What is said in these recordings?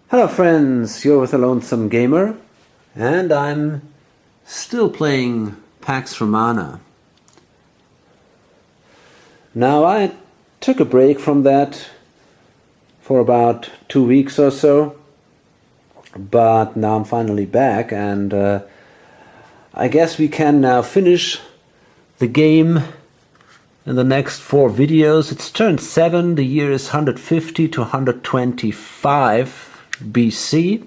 Hello friends, you're with the Lonesome Gamer, and I'm still playing Pax Romana. Now I took a break from that for about 2 weeks or so, but now I'm finally back, and I guess we can now finish the game in the next 4 videos. It's turn 7, the year is 150 to 125 BC,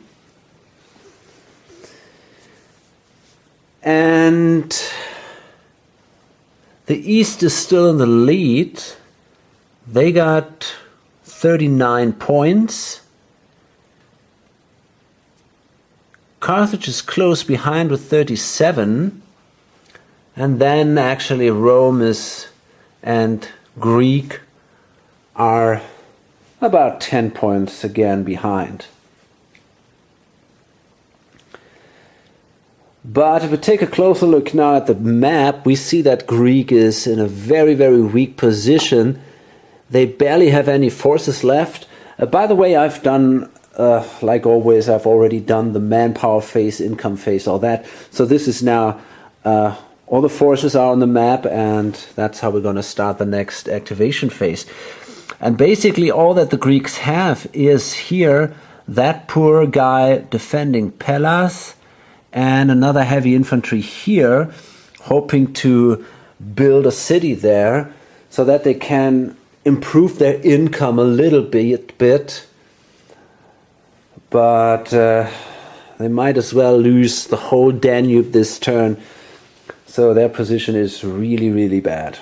and the East is still in the lead. They got 39 points. Carthage is close behind with 37, and then actually Rome and Greek are about 10 points again behind. But if we take a closer look now at the map, we see that Greek is in a very, very weak position. They barely have any forces left. By the way, I've done, like always, I've already done the manpower phase, income phase, all that. So this is now, all the forces are on the map, and that's how we're going to start the next activation phase. And basically all that the Greeks have is here, that poor guy defending Pellas, and another heavy infantry here, hoping to build a city there so that they can improve their income a little bit. But they might as well lose the whole Danube this turn. So their position is really, really bad.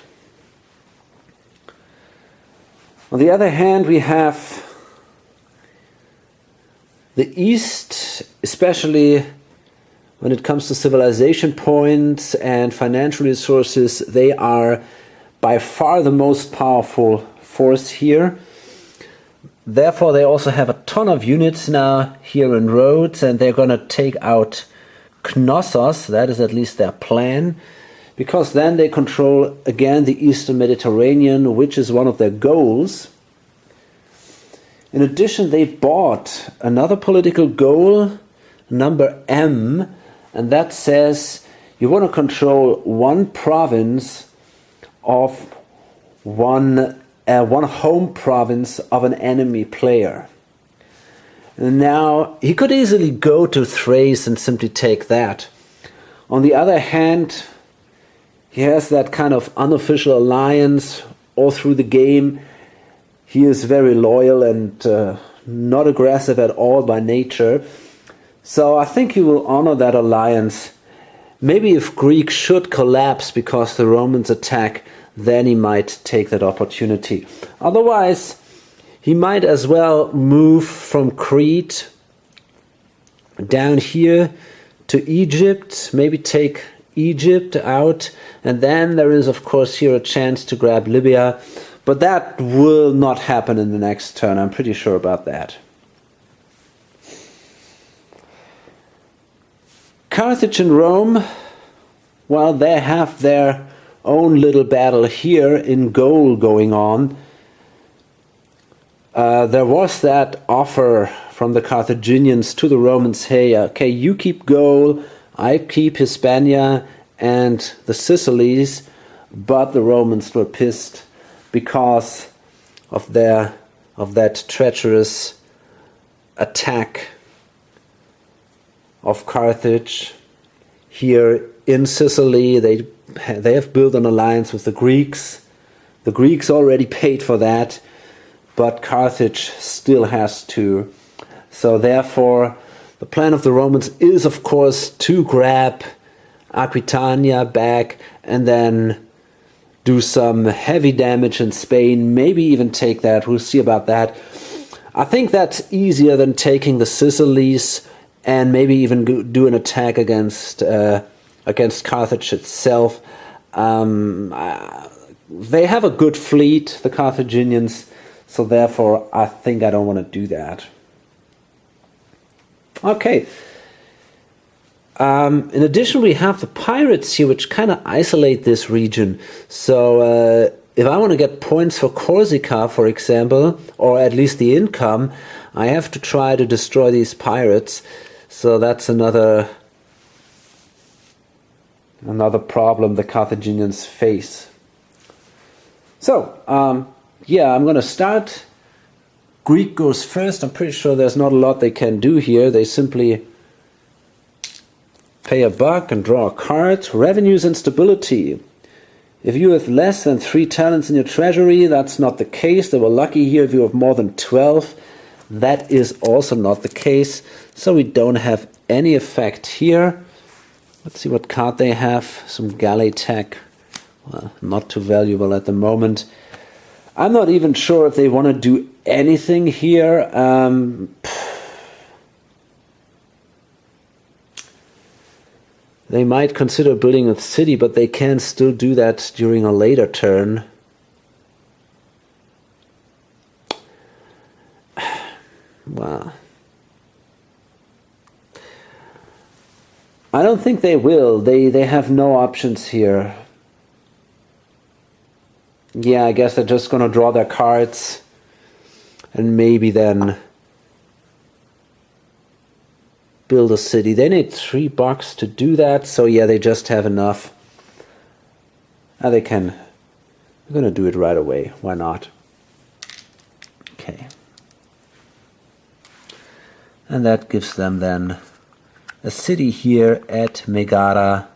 On the other hand, we have the East, especially when it comes to civilization points and financial resources. They are by far the most powerful force here. Therefore, they also have a ton of units now here in Rhodes, and they're going to take out Knossos. That is at least their plan, because then they control again the Eastern Mediterranean, which is one of their goals. In addition, they bought another political goal, number M, and that says you want to control one province of one home province of an enemy player. And now he could easily go to Thrace and simply take that. On the other hand, he has that kind of unofficial alliance all through the game. He is very loyal and not aggressive at all by nature. So I think he will honor that alliance. Maybe if Greek should collapse because the Romans attack, then he might take that opportunity. Otherwise, he might as well move from Crete down here to Egypt, maybe take Egypt out, and then there is of course here a chance to grab Libya, but that will not happen in the next turn. I'm pretty sure about that. Carthage and Rome, well, they have their own little battle here in Gaul going on. There was that offer from the Carthaginians to the Romans, hey, okay, you keep Gaul, I keep Hispania and the Sicilies, but the Romans were pissed because of that treacherous attack of Carthage here in Sicily. They have built an alliance with the Greeks. The Greeks already paid for that, but Carthage still has to. So therefore, the plan of the Romans is, of course, to grab Aquitania back and then do some heavy damage in Spain, maybe even take that. We'll see about that. I think that's easier than taking the Sicilies and maybe even do an attack against Carthage itself. They have a good fleet, the Carthaginians, so therefore I think I don't want to do that. Okay. In addition, we have the pirates here, which kind of isolate this region. So if I want to get points for Corsica, for example, or at least the income, I have to try to destroy these pirates, so that's another problem the Carthaginians face. So, yeah, I'm going to start. Greek goes first. I'm pretty sure there's not a lot they can do here. They simply pay a buck and draw a card. Revenues and stability. If you have less than 3 talents in your treasury, that's not the case. They were lucky here if you have more than 12. That is also not the case. So we don't have any effect here. Let's see what card they have. Some galley tech. Well, not too valuable at the moment. I'm not even sure if they want to do anything here. They might consider building a city, but they can still do that during a later turn. Wow. I don't think they will. They have no options here. Yeah, I guess they're just going to draw their cards and maybe then build a city. They need $3 to do that, so yeah, they just have enough. Now they can. We're going to do it right away. Why not? Okay. And that gives them then a city here at Megara.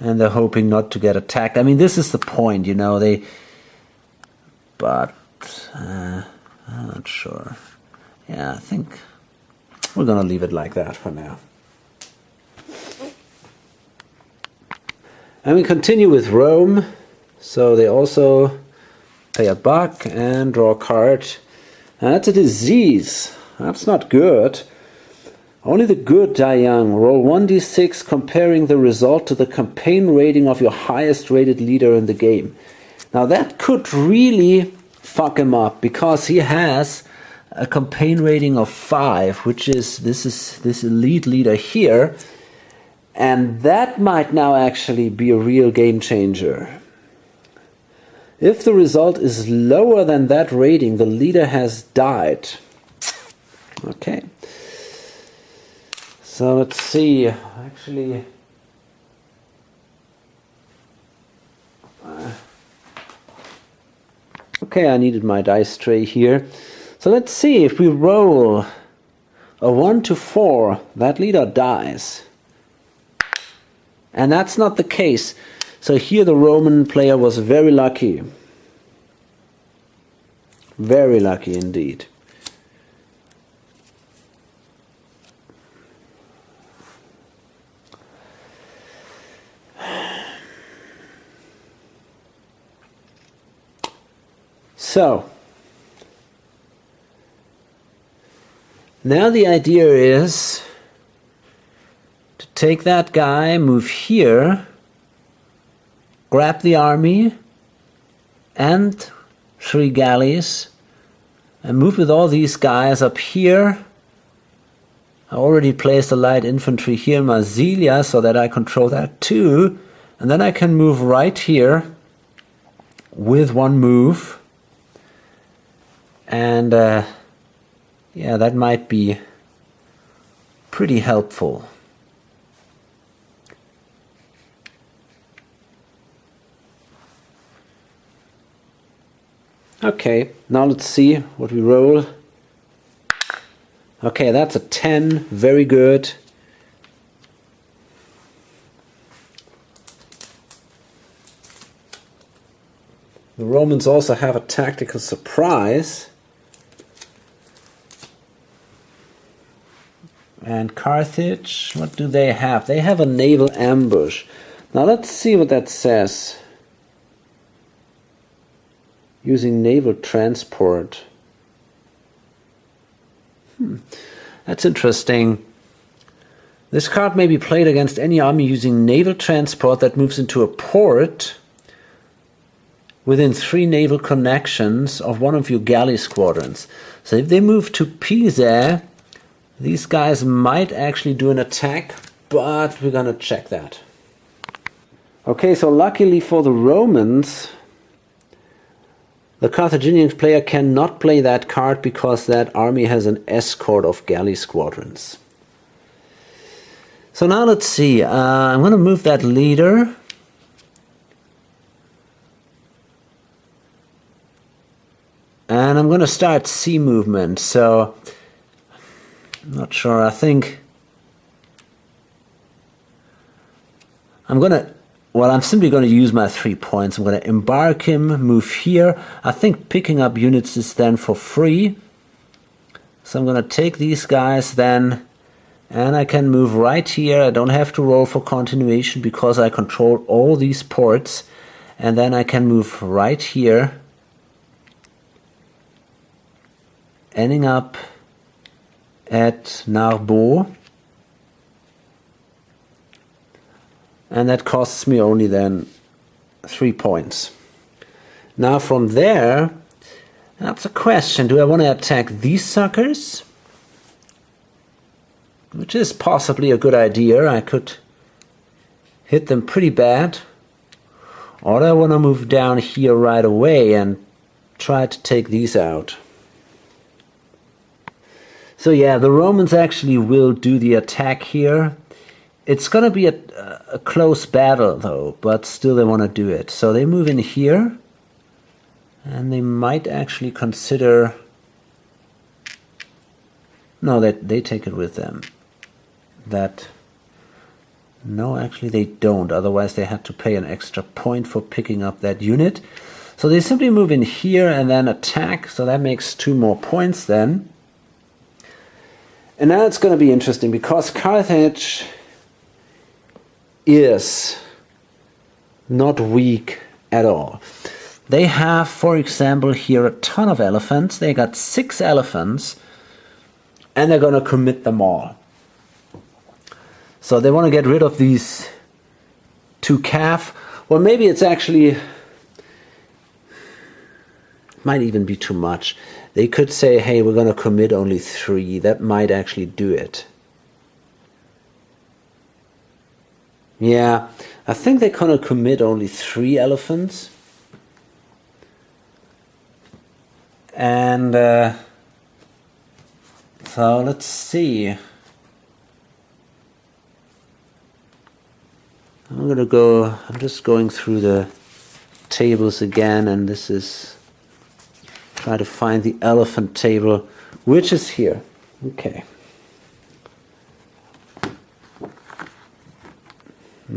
And they're hoping not to get attacked. I mean, this is the point, you know, but I'm not sure. Yeah, I think we're going to leave it like that for now. And we continue with Rome. So they also pay a buck and draw a card. And that's a disease. That's not good. Only the good die young. Roll 1d6 comparing the result to the campaign rating of your highest rated leader in the game. Now that could really fuck him up because he has a campaign rating of 5, which is this elite leader here. And that might now actually be a real game changer. If the result is lower than that rating, the leader has died. Okay. So let's see, actually, okay, I needed my dice tray here. So let's see, if we roll a 1 to 4, that leader dies. And that's not the case. So here the Roman player was very lucky. Very lucky indeed. So, now the idea is to take that guy, move here, grab the army and 3 galleys, and move with all these guys up here. I already placed the light infantry here in Marsilia so that I control that too. And then I can move right here with 1 move. And yeah, that might be pretty helpful. Okay, now let's see what we roll. Okay, that's a 10, very good. The Romans also have a tactical surprise. And Carthage, what do they have? They have a naval ambush. Now let's see what that says. Using naval transport. That's interesting. This card may be played against any army using naval transport that moves into a port within 3 naval connections of one of your galley squadrons. So if they move to Pisa, these guys might actually do an attack, but we're gonna check that. Okay, so luckily for the Romans, The Carthaginian player cannot play that card because that army has an escort of galley squadrons. So now let's see. I'm going to move that leader. And I'm going to start sea movement. So, I'm not sure. I think I'm simply going to use my 3 points. I'm going to embark him, move here. I think picking up units is then for free. So I'm going to take these guys then, and I can move right here. I don't have to roll for continuation because I control all these ports. And then I can move right here, ending up at Narbo. And that costs me only then 3 points. Now from there, that's a question. Do I want to attack these suckers? Which is possibly a good idea. I could hit them pretty bad. Or do I want to move down here right away and try to take these out? So yeah, the Romans actually will do the attack here. It's going to be a close battle, though, but still they want to do it. So they move in here, and they might actually consider... No, they take it with them. No, actually they don't. Otherwise they had to pay an extra point for picking up that unit. So they simply move in here and then attack. So that makes 2 more points then. And now it's going to be interesting because Carthage is not weak at all. They have, for example, here a ton of elephants. They got 6 elephants, and they're going to commit them all. So they want to get rid of these 2 calf. Well, maybe it's actually, might even be too much. They could say, hey, we're going to commit only 3. That might actually do it. Yeah, I think they're going to commit only 3 elephants. And so let's see. I'm just going through the tables again, and this is, try to find the elephant table, which is here. Okay.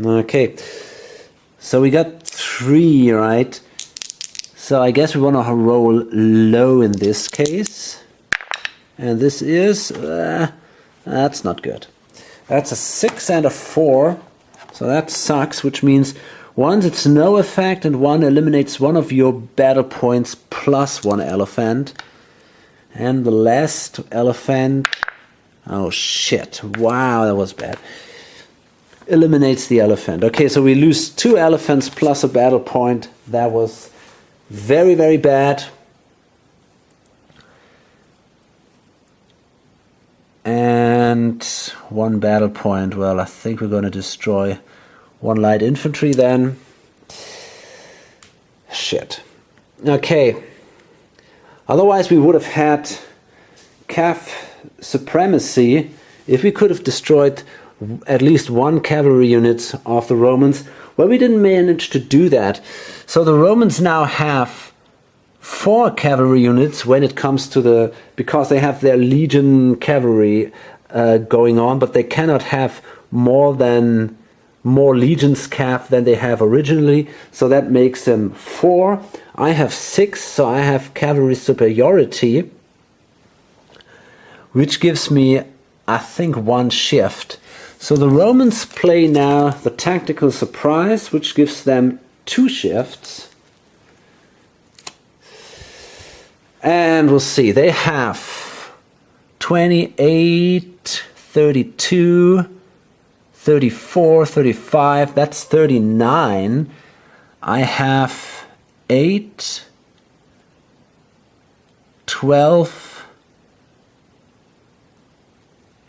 Okay, so we got 3, right? So I guess we want to roll low in this case. And this is, that's not good. That's a 6 and a 4. So that sucks, which means once it's no effect and 1 eliminates 1 of your battle points plus 1 elephant. And the last elephant, oh shit, wow, that was bad. Eliminates the elephant. Okay, so we lose 2 elephants plus a battle point. That was very, very bad. And 1 battle point. Well, I think we're going to destroy 1 light infantry then. Shit. Okay. Otherwise we would have had calf supremacy if we could have destroyed at least 1 cavalry unit of the Romans. Well, we didn't manage to do that. So the Romans now have 4 cavalry units when it comes to because they have their legion cavalry going on, but they cannot have more legions cav than they have originally. So that makes them 4. I have 6, so I have cavalry superiority, which gives me, I think, 1 shift. So the Romans play now the tactical surprise, which gives them 2 shifts. And we'll see, they have 28, 32, 34, 35, that's 39. I have 8, 12,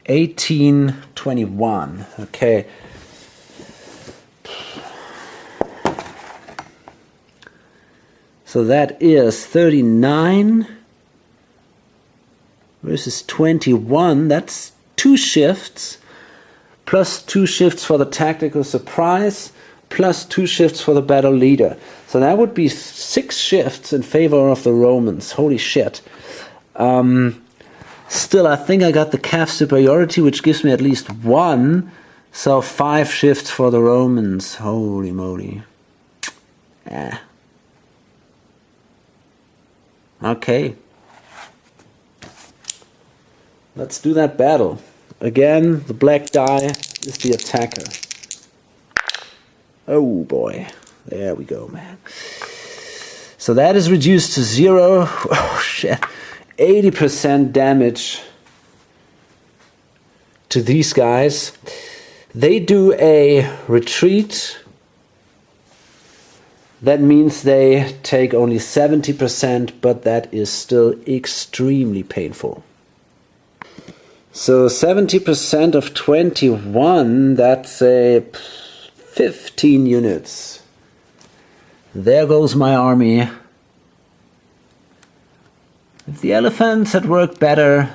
18, 21. Okay. So that is 39 versus 21. That's 2 shifts, plus 2 shifts for the tactical surprise, plus 2 shifts for the battle leader. So that would be 6 shifts in favor of the Romans. Holy shit. Still, I think I got the calf superiority, which gives me at least 1. So 5 shifts for the Romans. Holy moly. Okay. Let's do that battle. Again, the black die is the attacker. Oh boy. There we go, man. So that is reduced to 0. Oh shit. 80% damage to these guys. They do a retreat. That means they take only 70%, but that is still extremely painful. So 70% of 21, that's a 15 units. There goes my army. If the elephants had worked better,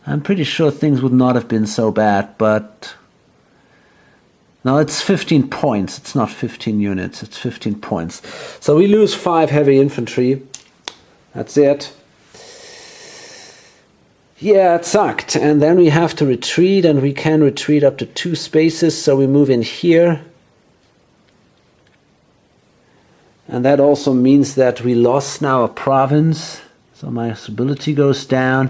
I'm pretty sure things would not have been so bad, but no, it's 15 points. It's not 15 units, it's 15 points. So we lose 5 heavy infantry. That's it. Yeah, it sucked. And then we have to retreat, and we can retreat up to 2 spaces, so we move in here. And that also means that we lost now a province. So my stability goes down,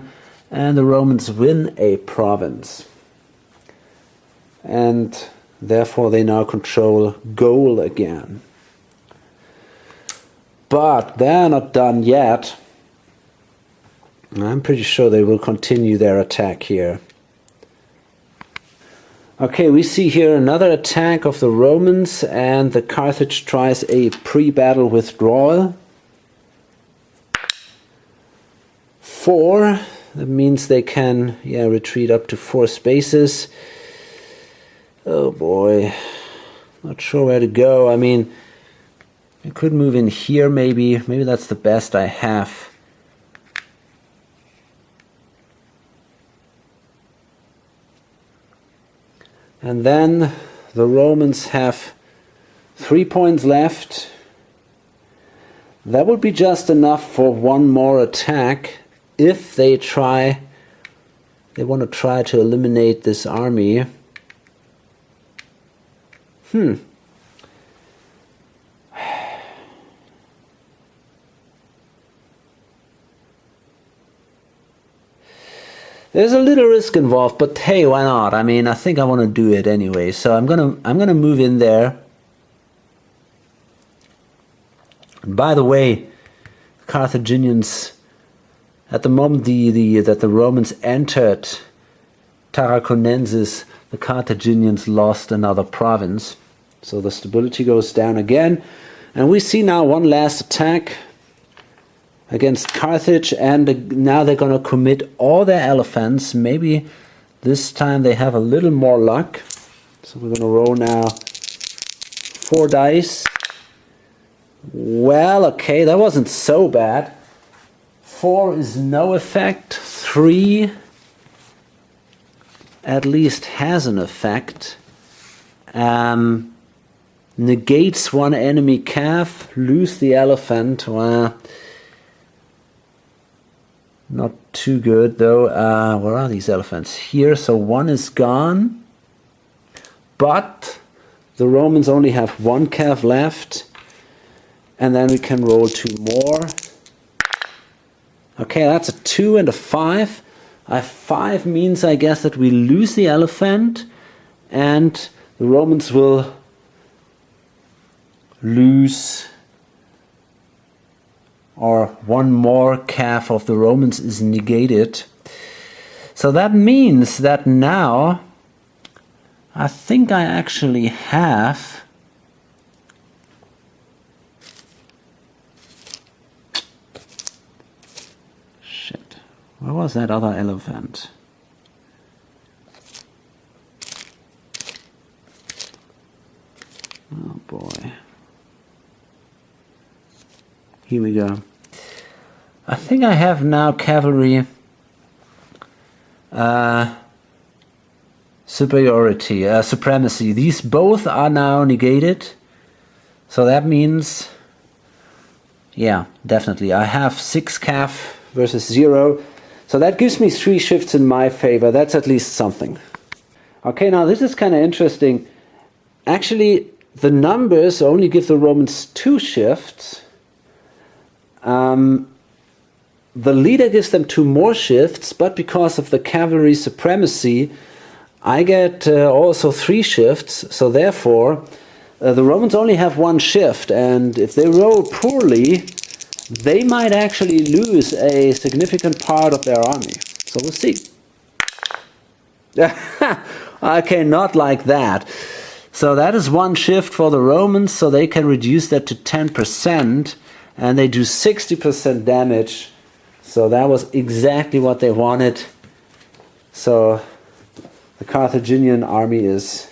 and the Romans win a province. And therefore they now control Gaul again. But they're not done yet. I'm pretty sure they will continue their attack here. Okay, we see here another attack of the Romans, and the Carthage tries a pre-battle withdrawal. 4, that means they can retreat up to 4 spaces. Oh boy, not sure where to go. I mean, I could move in here maybe that's the best I have. And then the Romans have 3 points left. That would be just enough for 1 more attack. If they want to try to eliminate this army. There's a little risk involved, but hey, why not? I mean, I think I want to do it anyway. So I'm gonna move in there. And by the way, Carthaginians, at the moment that the Romans entered Tarraconensis, the Carthaginians lost another province. So the stability goes down again. And we see now one last attack against Carthage, and now they're going to commit all their elephants. Maybe this time they have a little more luck. So we're going to roll now 4 dice. Well, okay, that wasn't so bad. 4 is no effect. 3 at least has an effect. Negates 1 enemy calf, lose the elephant. Well, not too good though. Where are these elephants? Here, so 1 is gone. But the Romans only have 1 calf left. And then we can roll 2 more. Okay, that's a 2 and a 5. A 5 means, I guess, that we lose the elephant, and the Romans will lose, or 1 more calf of the Romans is negated. So that means that now I think I actually have where was that other elephant? Oh boy. here we go. I think I have now cavalry supremacy. These both are now negated. So that means, yeah, definitely. I have 6 cav versus 0. So that gives me 3 shifts in my favor. That's at least something. Okay, now this is kind of interesting. Actually, the numbers only give the Romans 2 shifts. The leader gives them 2 more shifts, but because of the cavalry supremacy, I get also 3 shifts. So therefore, the Romans only have 1 shift, and if they roll poorly, they might actually lose a significant part of their army. So we'll see. Okay, not like that. So that is 1 shift for the Romans, so they can reduce that to 10%, and they do 60% damage. So that was exactly what they wanted. So the Carthaginian army is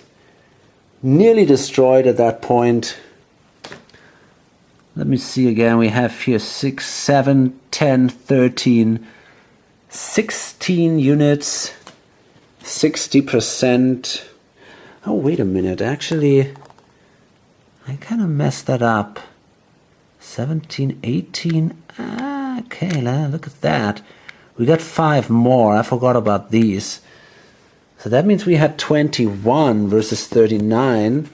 nearly destroyed at that point. Let me see again. We have here 6, 7, 10, 13, 16 units, 60%. Oh, wait a minute. Actually, I kind of messed that up. 17, 18. Okay, look at that. We got 5 more. I forgot about these. So that means we had 21 versus 39.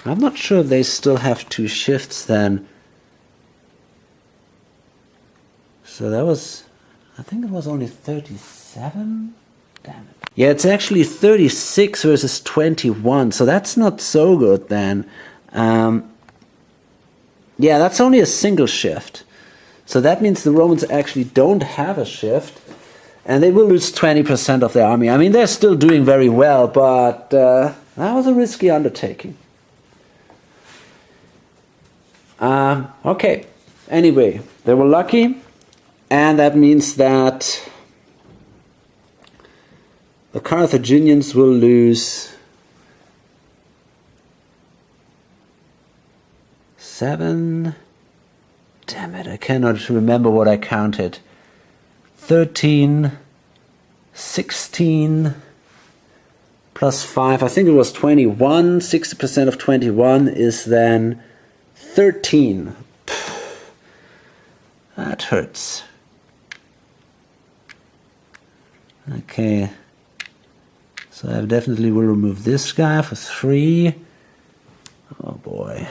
I'm not sure if they still have 2 shifts then. So that was, I think it was only 37? Damn it. Yeah, it's actually 36 versus 21. So that's not so good then. Yeah, that's only a single shift. So that means the Romans actually don't have a shift. And they will lose 20% of their army. I mean, they're still doing very well, but that was a risky undertaking. Okay, anyway, they were lucky, and that means that the Carthaginians will lose 7. Damn it, I cannot remember what I counted. 13, 16, plus 5, I think it was 21. 60% of 21 is then 13. That hurts. Okay, so I definitely will remove this guy for 3. Oh boy.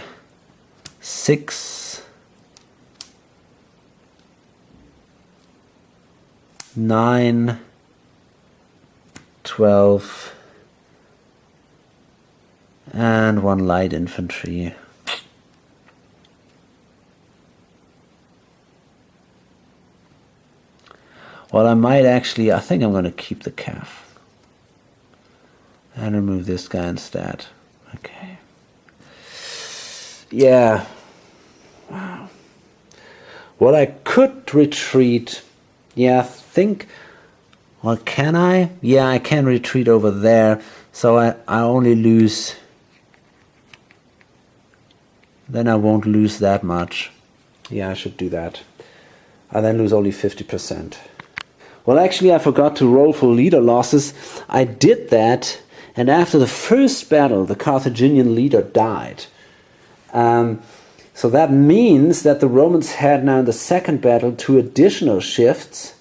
6. 9, 12, and 1 light infantry. Well, I might actually, I think I'm going to keep the calf and remove this guy instead. Okay. Yeah. Wow. Well, I could retreat. Yeah, I think, well, can I? Yeah, I can retreat over there. So I only lose, then I won't lose that much. Yeah, I should do that. I then lose only 50%. Well, actually, I forgot to roll for leader losses. I did that, and after the first battle, the Carthaginian leader died. So that means that the Romans had now in the second battle 2 additional shifts,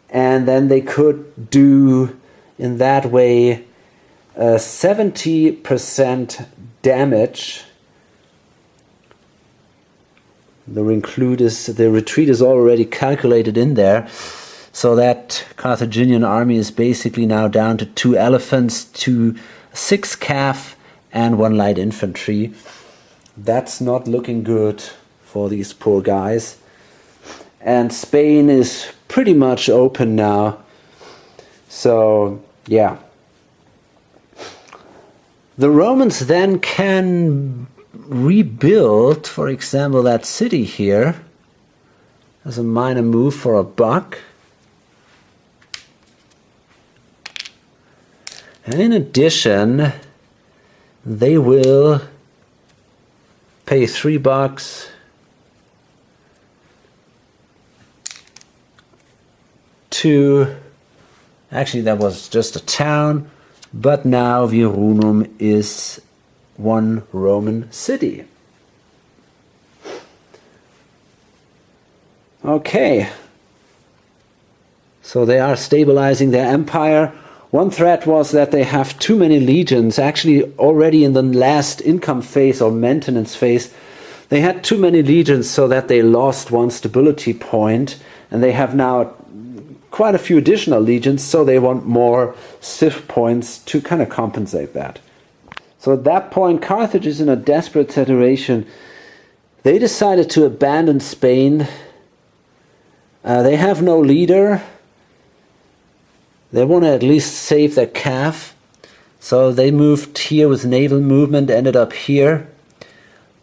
and then they could do, in that way, 70% damage. The retreat is already calculated in there, so that Carthaginian army is basically now down to 2 elephants, 6 cav, and 1 light infantry. That's not looking good for these poor guys. And Spain is pretty much open now. So, yeah. The Romans then can rebuild, for example, that city here as a minor move for a buck. And in addition, they will pay $3 to, actually that was just a town, but now Virunum is one Roman city. Okay, so they are stabilizing their empire. One threat was that they have too many legions. Actually, already in the last income phase or maintenance phase, they had too many legions so that they lost one stability point, and they have now quite a few additional legions, so they want more civ points to kind of compensate that. So at that point, Carthage is in a desperate situation. They decided to abandon Spain. They have no leader. They want to at least save their calf. So they moved here with naval movement, ended up here.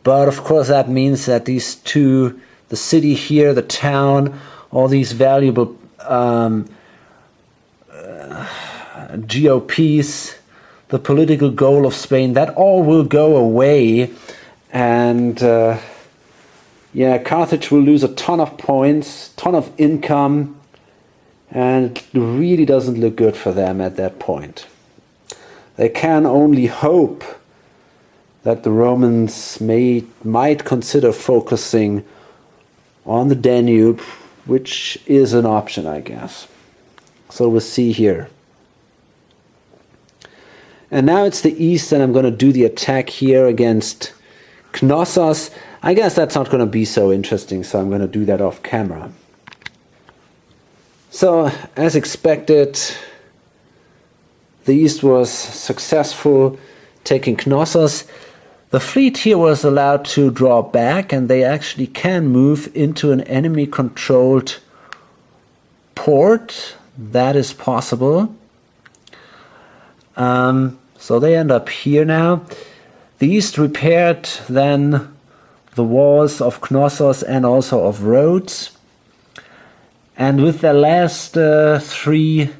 But of course that means that these two, the city here, the town, all these valuable GOPs, the political goal of Spain, that all will go away. And yeah, Carthage will lose a ton of points, ton of income, and it really doesn't look good for them at that point. They can only hope that the Romans might consider focusing on the Danube, which is an option, I guess. So we'll see here. And now it's the east, and I'm going to do the attack here against Knossos. I guess that's not going to be so interesting, so I'm going to do that off camera. So, as expected, the east was successful, taking Knossos. The fleet here was allowed to draw back, and they actually can move into an enemy-controlled port. That is possible. So they end up here now. The east repaired then the walls of Knossos and also of Rhodes. And with the last 3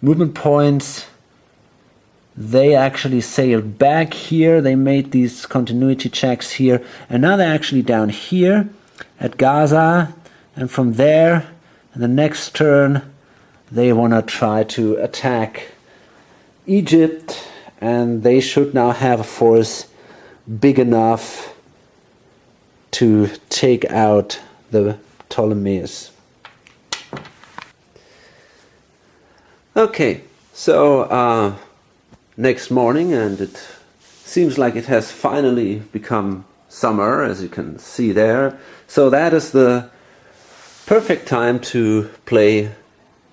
movement points, they actually sailed back here. They made these continuity checks here. And now they're actually down here at Gaza. And from there, in the next turn, they want to try to attack Egypt. And they should now have a force big enough to take out the Ptolemies. Okay, so next morning, and it seems like it has finally become summer, as you can see there. So that is the perfect time to play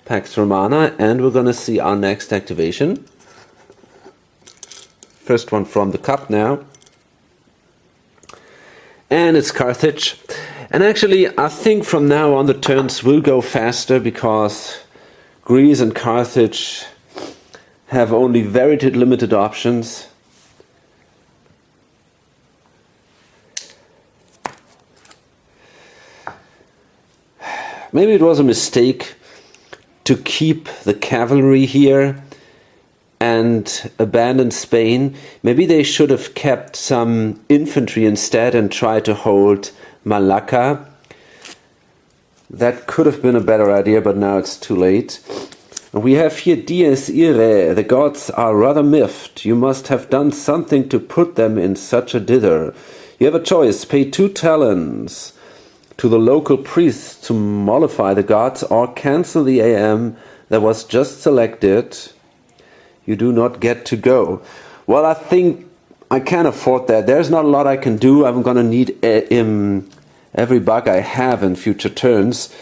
Pax Romana, and we're going to see our next activation. First one from the cup now. And it's Carthage. And actually, I think from now on the turns will go faster, because Greece and Carthage have only very limited options. Maybe it was a mistake to keep the cavalry here and abandon Spain. Maybe they should have kept some infantry instead and tried to hold Malacca. That could have been a better idea, but now it's too late. And we have here Dies Irae. The gods are rather miffed. You must have done something to put them in such a dither. You have a choice. Pay 2 talents to the local priest to mollify the gods, or cancel the AM that was just selected. You do not get to go. Well, I think I can afford that. There's not a lot I can do. I'm going to need every bug I have in future turns.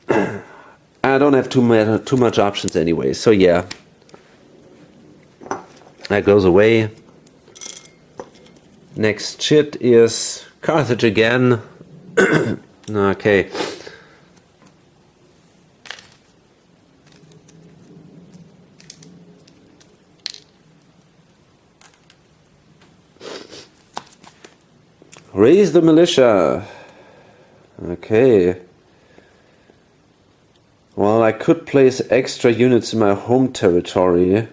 I don't have too much options anyway. So yeah, that goes away. Next shit is Carthage again. Okay. Raise the militia. Okay. Well, I could place extra units in my home territory.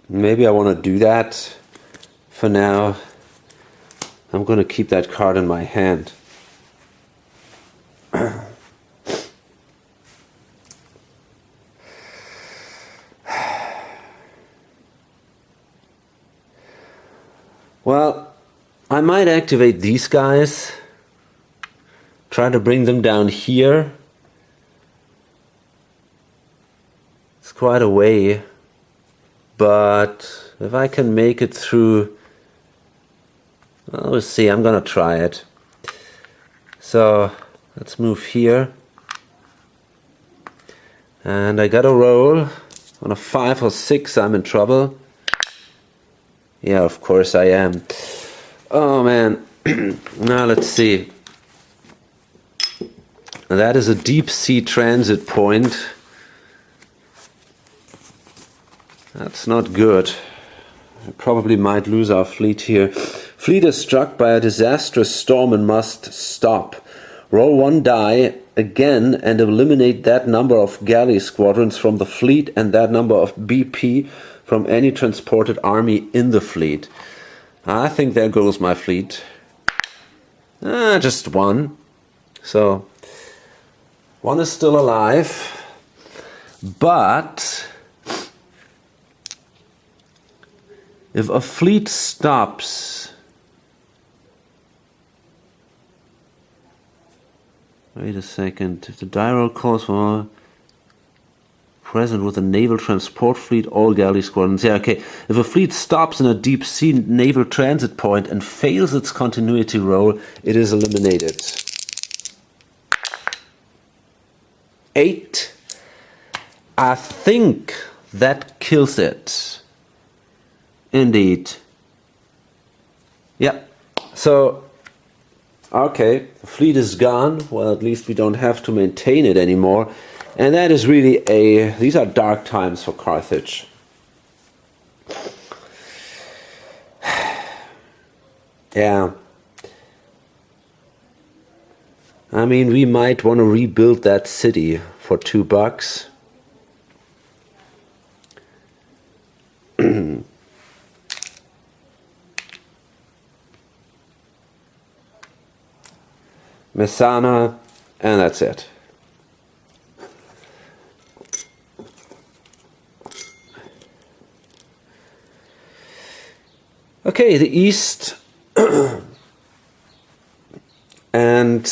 Maybe I want to do that. For now, I'm going to keep that card in my hand. Well, I might activate these guys. Try to bring them down here. It's quite a way. But if I can make it through... Well, we'll see. I'm gonna try it. So, let's move here. And I gotta roll. On a 5 or 6, I'm in trouble. Yeah, of course I am. Oh man. Now let's see. That is a deep sea transit point. That's not good. We probably might lose our fleet here. Fleet is struck by a disastrous storm and must stop. Roll 1 die again and eliminate that number of galley squadrons from the fleet and that number of BP from any transported army in the fleet. I think there goes my fleet. Just 1. So, 1 is still alive. But if a fleet stops... Wait a second. If the die roll calls for present with a naval transport fleet, all galley squadrons. Yeah, okay. If a fleet stops in a deep sea naval transit point and fails its continuity roll, it is eliminated. 8. I think that kills it. Indeed. Yeah. So... Okay, the fleet is gone. Well, at least we don't have to maintain it anymore. And that is really these are dark times for Carthage. Yeah. I mean, we might want to rebuild that city for $2. Messana, and that's it. Okay, the east and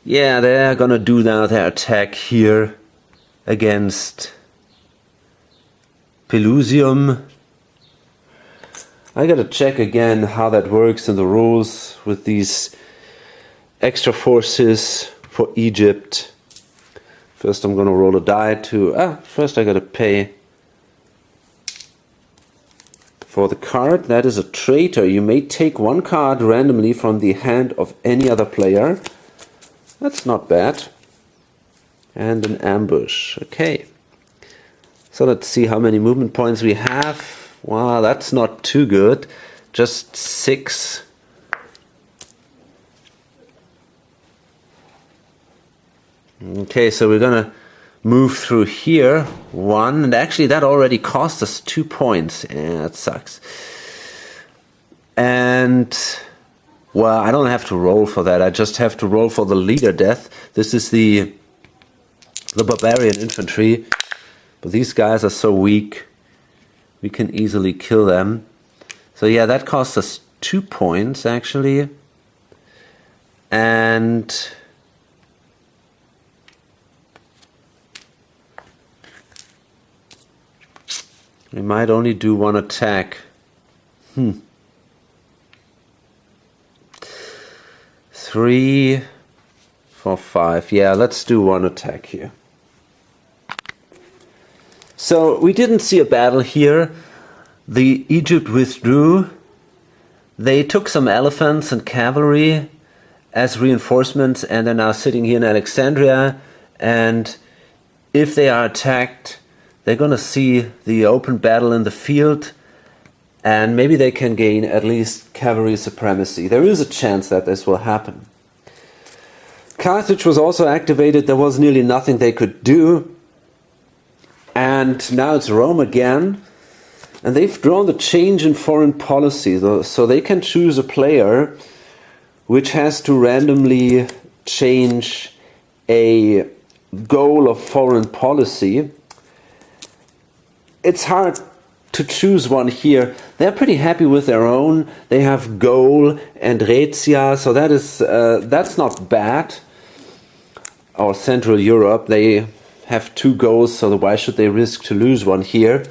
yeah, they're gonna do now their attack here against Pelusium. I gotta check again how that works in the rules with these extra forces for Egypt. First I'm gonna roll a die to... first I gotta pay for the card. That is a traitor. You may take 1 card randomly from the hand of any other player. That's not bad. And an ambush. Okay. So let's see how many movement points we have. Wow, that's not too good. Just 6. Okay, so we're gonna move through here. 1, and actually that already cost us 2 points. Yeah, that sucks. And well, I don't have to roll for that. I just have to roll for the leader death. This is the barbarian infantry, but these guys are so weak. We can easily kill them. So yeah, that costs us 2 points actually. And we might only do 1 attack. 3, 4, 5. Yeah, let's do 1 attack here. So we didn't see a battle here. The Egypt withdrew. They took some elephants and cavalry as reinforcements, and they're now sitting here in Alexandria. And if they are attacked, they're going to see the open battle in the field, and maybe they can gain at least cavalry supremacy. There is a chance that this will happen. Carthage was also activated. There was nearly nothing they could do. And now it's Rome again. And they've drawn the change in foreign policy. So they can choose a player which has to randomly change a goal of foreign policy. It's hard to choose one here. They're pretty happy with their own. They have Gaul and Rhaetia, so that's not bad. Or Central Europe, they have 2 goals, so why should they risk to lose one here?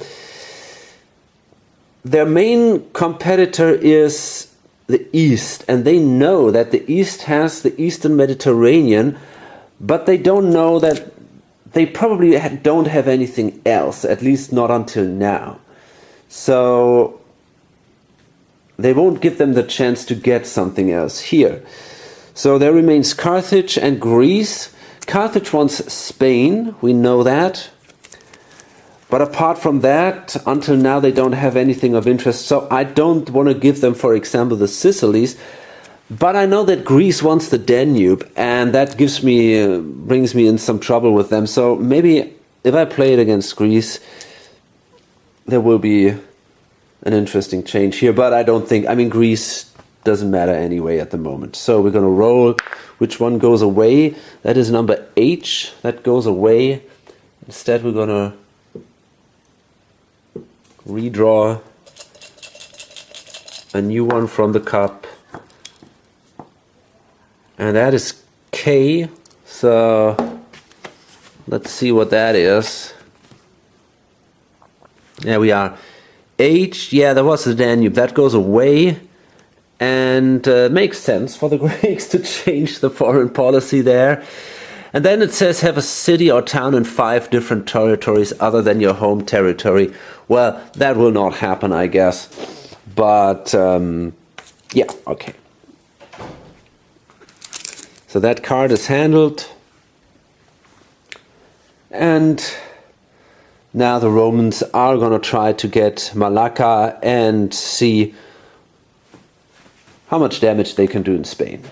Their main competitor is the East, and they know that the East has the Eastern Mediterranean, but they don't know that they probably don't have anything else, at least not until now. So they won't give them the chance to get something else here. So there remains Carthage and Greece. Carthage wants Spain, we know that. But apart from that, until now they don't have anything of interest. So I don't want to give them, for example, the Sicilies. But I know that Greece wants the Danube, and that brings me in some trouble with them. So maybe if I play it against Greece, there will be an interesting change here. But I don't think, Greece doesn't matter anyway at the moment. So we're going to roll. Which one goes away? That is number H. That goes away. Instead we're going to redraw a new one from the cup, and that is K. So let's see what that is. There we are. H, yeah, that was the Danube. That goes away, and makes sense for the Greeks to change the foreign policy there. And then it says have a city or town in 5 different territories other than your home territory. Well, that will not happen, I guess. But, yeah, okay. So that card is handled. And now the Romans are going to try to get Malacca and see how much damage they can do in Spain.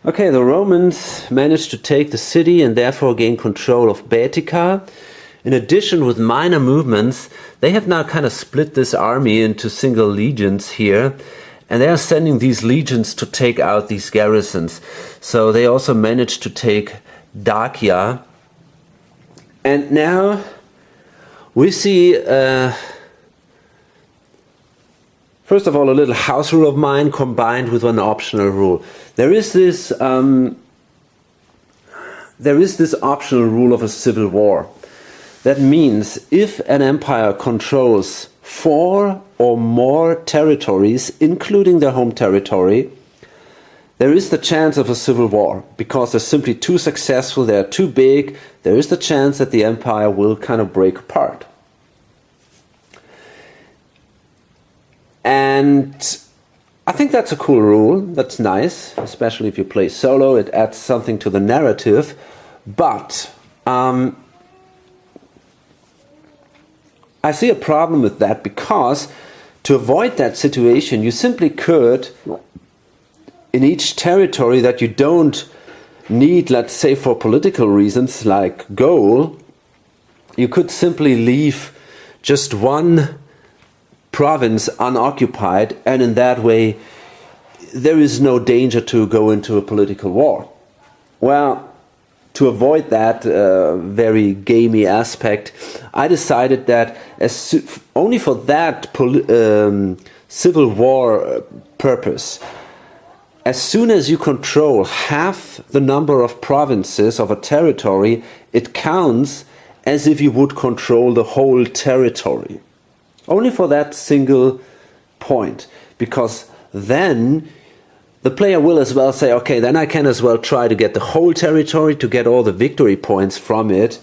Okay, the Romans managed to take the city and therefore gain control of Baetica. In addition, with minor movements, they have now kind of split this army into single legions here, and they are sending these legions to take out these garrisons. So they also managed to take Dacia. And now we see, first of all, a little house rule of mine combined with an optional rule. There is this optional rule of a civil war. That means if an empire controls 4 or more territories, including their home territory, there is the chance of a civil war, because they're simply too successful, they're too big, there is the chance that the empire will kind of break apart. And I think that's a cool rule, that's nice, especially if you play solo, it adds something to the narrative, but I see a problem with that, because to avoid that situation you simply could, in each territory that you don't need, let's say for political reasons like Gaul, you could simply leave just one province unoccupied, and in that way there is no danger to go into a political war. Well, to avoid that very gamey aspect, I decided that only for that civil war purpose, as soon as you control half the number of provinces of a territory, it counts as if you would control the whole territory. Only for that single point, because then the player will as well say, okay, then I can as well try to get the whole territory to get all the victory points from it.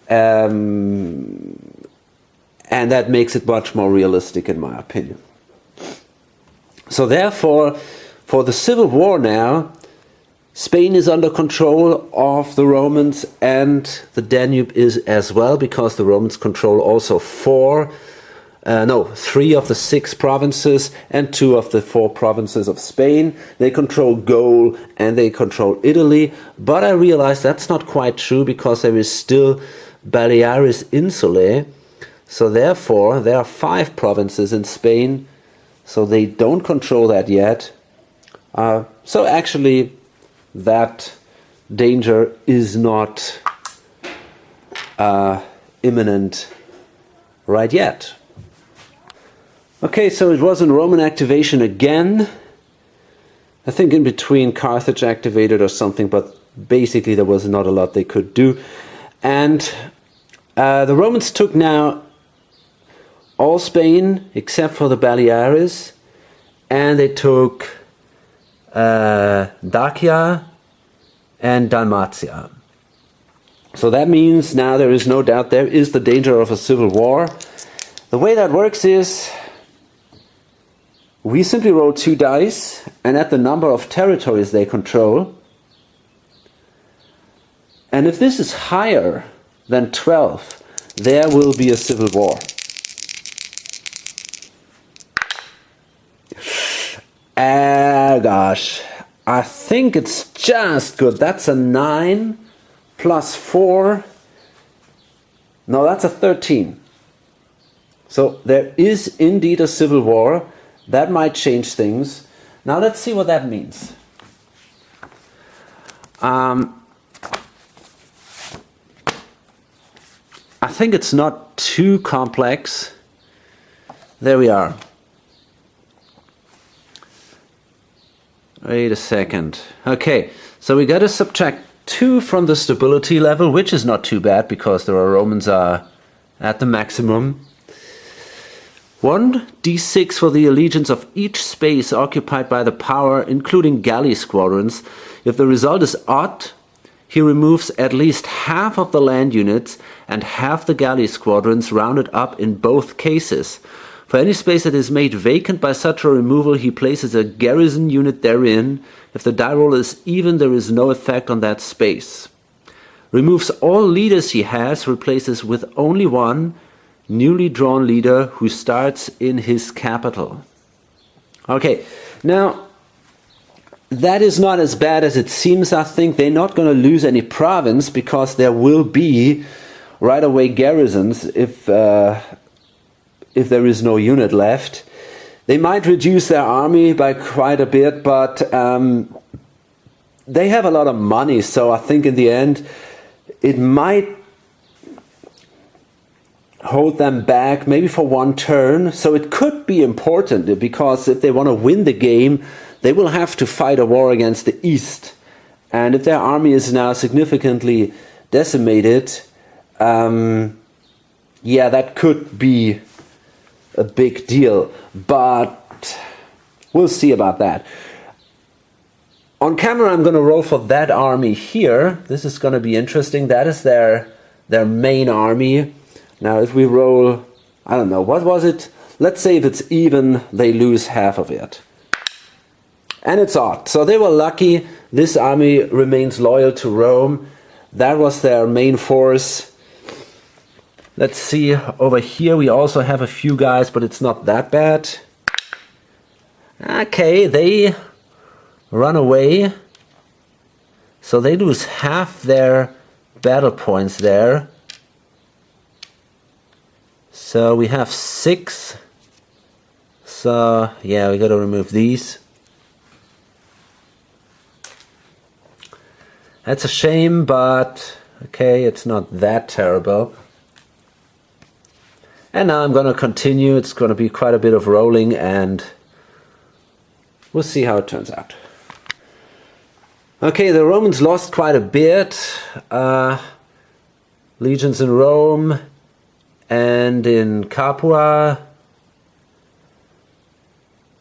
And that makes it much more realistic in my opinion. So therefore, for the civil war now, Spain is under control of the Romans, and the Danube is as well, because the Romans control also 3 of the 6 provinces and 2 of the 4 provinces of Spain. They control Gaul and they control Italy, but I realize that's not quite true, because there is still Balearis Insulae. So therefore there are 5 provinces in Spain, so they don't control that yet. So actually that danger is not imminent right yet. Okay, so it was in Roman activation again. I think in between Carthage activated or something, but basically there was not a lot they could do. And the Romans took now all Spain except for the Baleares, and they took Dacia and Dalmatia. So that means now there is no doubt there is the danger of a civil war. The way that works is we simply roll 2 dice and add the number of territories they control. And if this is higher than 12, there will be a civil war. Gosh, I think it's just good. That's a 9 plus 4. No, that's a 13. So there is indeed a civil war. That might change things. Now let's see what that means. I think it's not too complex. There we are. Wait a second. Okay, so we got to subtract 2 from the stability level, which is not too bad because the Romans are at the maximum. 1d6 for the allegiance of each space occupied by the power, including galley squadrons. If the result is odd, he removes at least half of the land units and half the galley squadrons, rounded up in both cases. For any space that is made vacant by such a removal, he places a garrison unit therein. If the die roll is even, there is no effect on that space. Removes all leaders he has, replaces with only one newly drawn leader who starts in his capital. Okay, now that is not as bad as it seems. I think they're not going to lose any province because there will be right away garrisons if there is no unit left. They might reduce their army by quite a bit, but they have a lot of money, so I think in the end it might hold them back maybe for one turn. So it could be important because if they want to win the game, they will have to fight a war against the East. And if their army is now significantly decimated, yeah, that could be a big deal. But we'll see about that. On camera, I'm going to roll for that army here. This is going to be interesting. That is their main army. Now, if we roll, I don't know, what was it? Let's say if it's even, they lose half of it. And it's odd. So they were lucky. This army remains loyal to Rome. That was their main force. Let's see, over here we also have a few guys, but it's not that bad. Okay, they run away. So they lose half their battle points there. So we have 6. So yeah, we got to remove these. That's a shame, but okay, it's not that terrible. And now I'm going to continue. It's going to be quite a bit of rolling, and we'll see how it turns out. Okay, the Romans lost quite a bit. Legions in Rome and in Capua.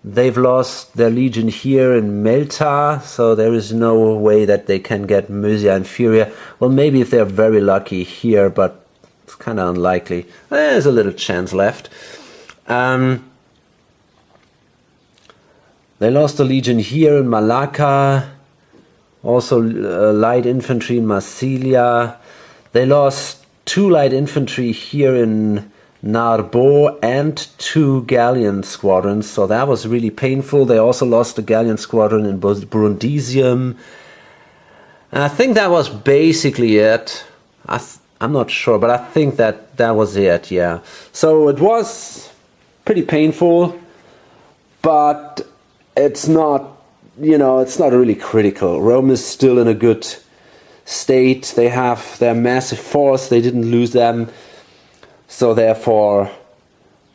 They've lost their legion here in Melta, so there is no way that they can get Mysia and Furia. Well, maybe if they're very lucky here, but it's kind of unlikely. There's a little chance left. They lost a legion here in Malacca, also light infantry in Massilia. They lost 2 light infantry here in Narbo and 2 galleon squadrons, so that was really painful. They also lost a galleon squadron in Brundisium. And I think that was basically it. I'm not sure, but I think that was it, yeah. So it was pretty painful, but it's not, it's not really critical. Rome is still in a good state. They have their massive force. They didn't lose them. So therefore,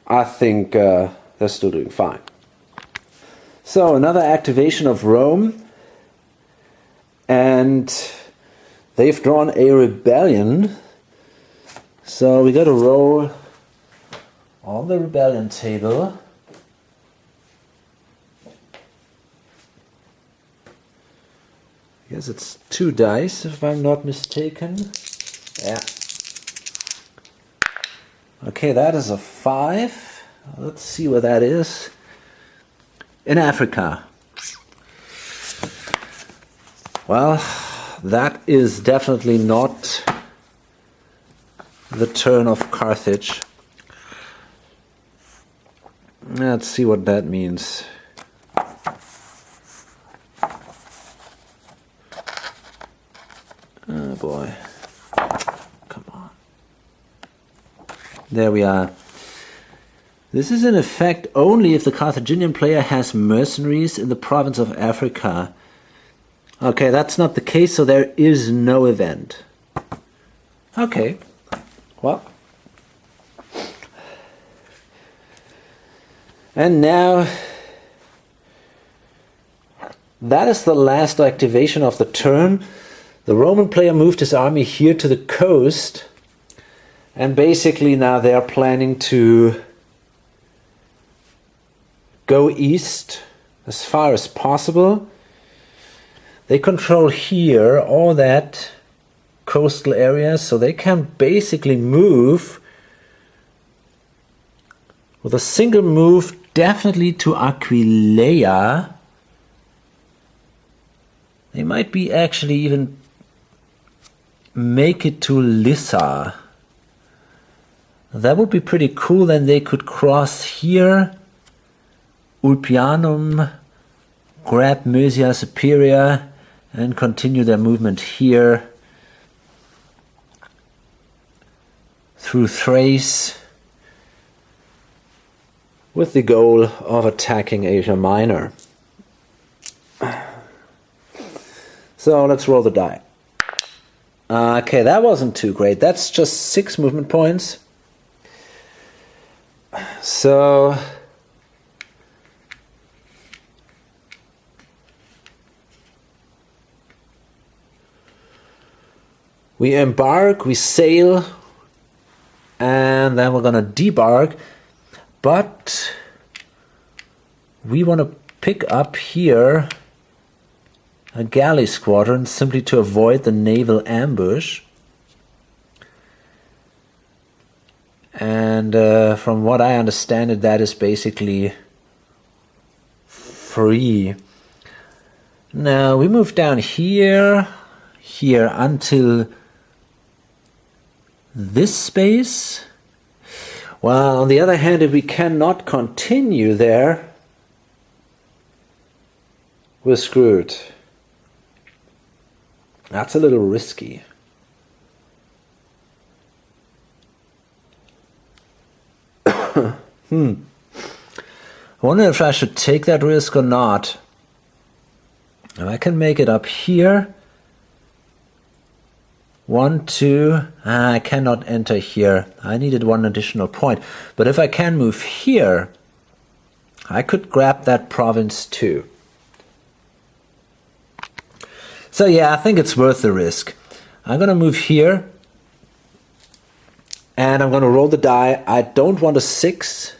I think they're they're still doing fine. So another activation of Rome, and they've drawn a rebellion. So we got to roll on the rebellion table. I guess it's 2 dice, if I'm not mistaken. Yeah. Okay, that is a 5. Let's see where that is. In Africa. Well, that is definitely not the turn of Carthage. Let's see what that means. Oh boy. Come on. There we are. This is in effect only if the Carthaginian player has mercenaries in the province of Africa. Okay, that's not the case, so there is no event. Okay, well. And now, that is the last activation of the turn. The Roman player moved his army here to the coast, and basically now they are planning to go east as far as possible. They control here all that coastal area, so they can basically move with a single move definitely to Aquileia. They might be actually even make it to Lissa. That would be pretty cool. Then they could cross here, Ulpianum, grab Mysia Superior, and continue their movement here through Thrace with the goal of attacking Asia Minor. So let's roll the die. Okay, that wasn't too great. That's just 6 movement points. So we embark, we sail, and then we're gonna debark, but we want to pick up here a galley squadron simply to avoid the naval ambush. And from what I understand it, that is basically free. Now we move down here until this space. Well, on the other hand, if we cannot continue there, we're screwed. That's a little risky. I wonder if I should take that risk or not. If I can make it up here. 1, 2. I cannot enter here. I needed 1 additional point. But if I can move here, I could grab that province too. So yeah, I think it's worth the risk. I'm going to move here. And I'm going to roll the die. I don't want a 6.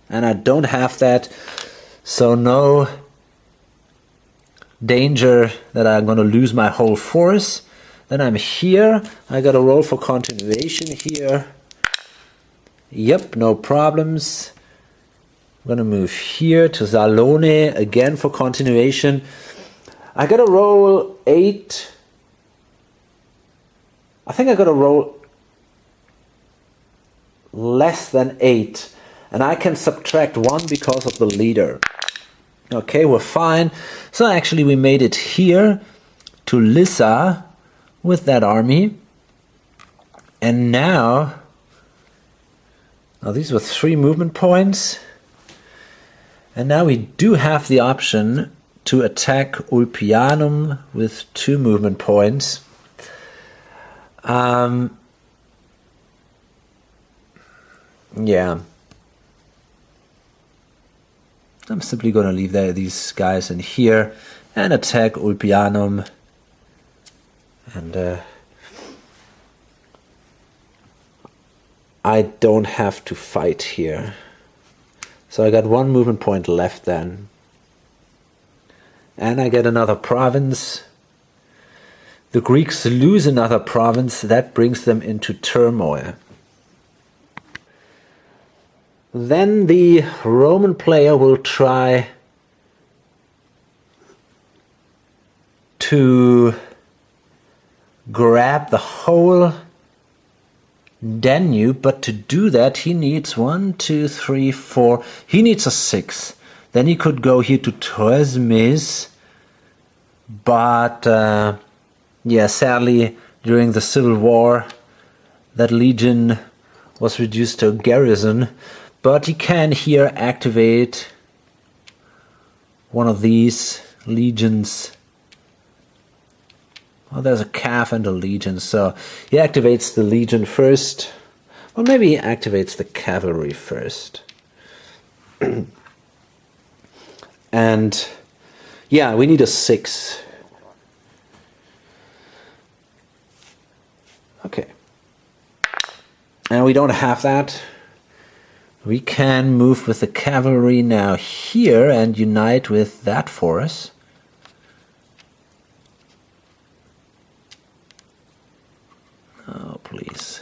And I don't have that. So no danger that I'm going to lose my whole force. Then I'm here. I got to roll for continuation here. Yep, no problems. I'm going to move here to Salone again for continuation. I got to roll 8. I think I got to roll less than 8. And I can subtract 1 because of the leader. Okay, we're fine. So actually we made it here to Lissa with that army. And now these were 3 movement points. And now we do have the option to attack Ulpianum with 2 movement points. Yeah. I'm simply going to leave these guys in here and attack Ulpianum. And I don't have to fight here. So I got one movement point left then. And I get another province. The Greeks lose another province. That brings them into turmoil. Then the Roman player will try to grab the whole Danube, but to do that he needs 1, 2, 3, 4. He needs a 6. Then he could go here to Troesmes, but yeah, sadly during the Civil War that legion was reduced to a garrison. But he can here activate one of these legions. Well, there's a calf and a legion, so he activates the legion first. Well, maybe he activates the cavalry first. And yeah, we need a 6. Okay. And we don't have that. We can move with the cavalry now here and unite with that force. Oh, please.